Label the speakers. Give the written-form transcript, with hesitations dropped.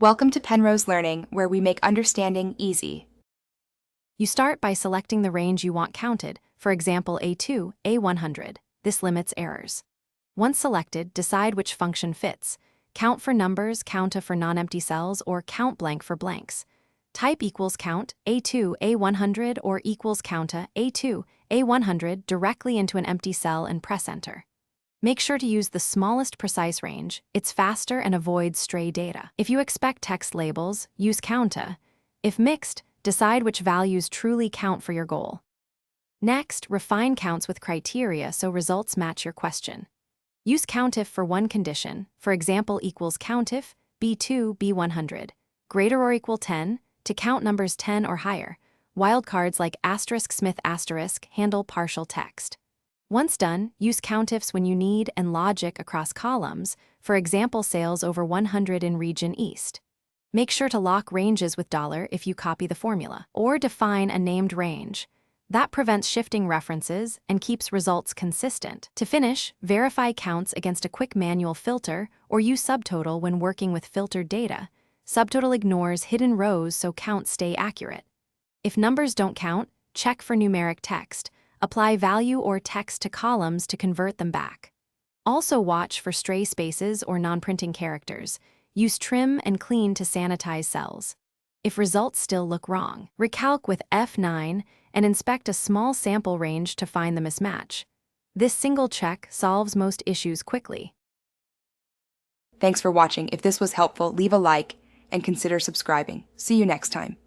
Speaker 1: Welcome to Penrose Learning, where we make understanding easy.
Speaker 2: You start by selecting the range you want counted, for example A2, A100. This limits errors. Once selected, decide which function fits. Count for numbers, counta for non-empty cells, or count blank for blanks. Type equals count A2, A100 or equals counta A2, A100 directly into an empty cell and press enter. Make sure to use the smallest precise range. It's faster and avoids stray data. If you expect text labels, use counta. If mixed, decide which values truly count for your goal. Next, refine counts with criteria so results match your question. Use countif for one condition, for example equals countif, B2, B100, greater or equal 10, to count numbers 10 or higher. Wildcards like asterisk Smith asterisk handle partial text. Once done, use countifs when you need and logic across columns, for example sales over 100 in region East. Make sure to lock ranges with $ if you copy the formula, or define a named range. That prevents shifting references and keeps results consistent. To finish, verify counts against a quick manual filter or use subtotal when working with filtered data. Subtotal ignores hidden rows so counts stay accurate. If numbers don't count, check for numeric text. Apply value or text to columns to convert them back. Also watch for stray spaces or non-printing characters. Use trim and clean to sanitize cells. If results still look wrong, recalc with F9 and inspect a small sample range to find the mismatch. This single check solves most issues quickly.
Speaker 1: Thanks for watching. If this was helpful, leave a like and consider subscribing. See you next time.